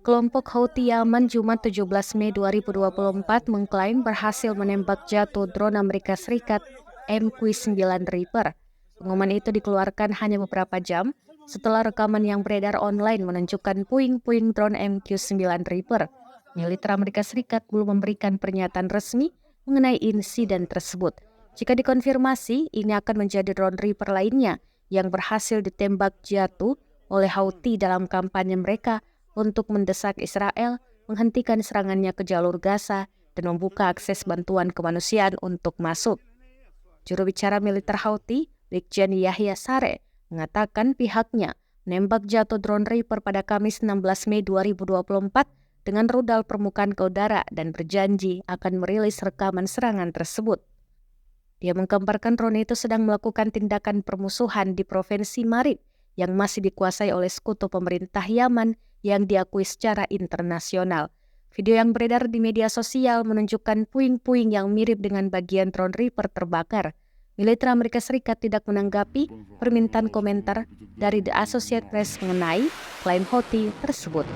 Kelompok Houthi Yaman Jumat 17 Mei 2024 mengklaim berhasil menembak jatuh drone Amerika Serikat MQ-9 Reaper. Pengumuman itu dikeluarkan hanya beberapa jam setelah rekaman yang beredar online menunjukkan puing-puing drone MQ-9 Reaper. Militer Amerika Serikat belum memberikan pernyataan resmi mengenai insiden tersebut. Jika dikonfirmasi, ini akan menjadi drone Reaper lainnya yang berhasil ditembak jatuh oleh Houthi dalam kampanye mereka untuk mendesak Israel menghentikan serangannya ke jalur Gaza dan membuka akses bantuan kemanusiaan untuk masuk. Juru bicara militer Houthi, Brigjen Yahya Saree, mengatakan pihaknya menembak jatuh drone Reaper pada Kamis 16 Mei 2024 dengan rudal permukaan ke udara dan berjanji akan merilis rekaman serangan tersebut. Dia menggambarkan drone itu sedang melakukan tindakan permusuhan di Provinsi Marib yang masih dikuasai oleh sekutu pemerintah Yaman yang diakui secara internasional. Video yang beredar di media sosial menunjukkan puing-puing yang mirip dengan bagian drone Reaper terbakar. Militer Amerika Serikat tidak menanggapi permintaan komentar dari The Associated Press mengenai klaim Houthi tersebut.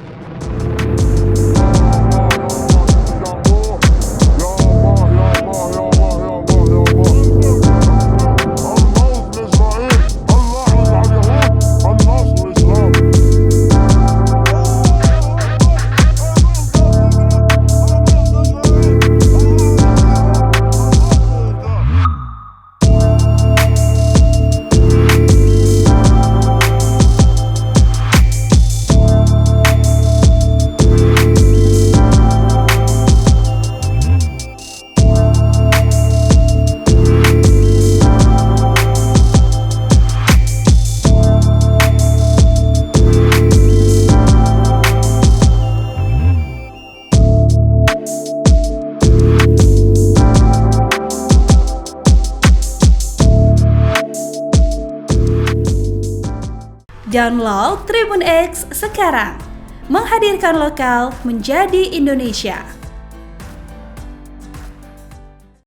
Download Tribun X sekarang, menghadirkan lokal menjadi Indonesia.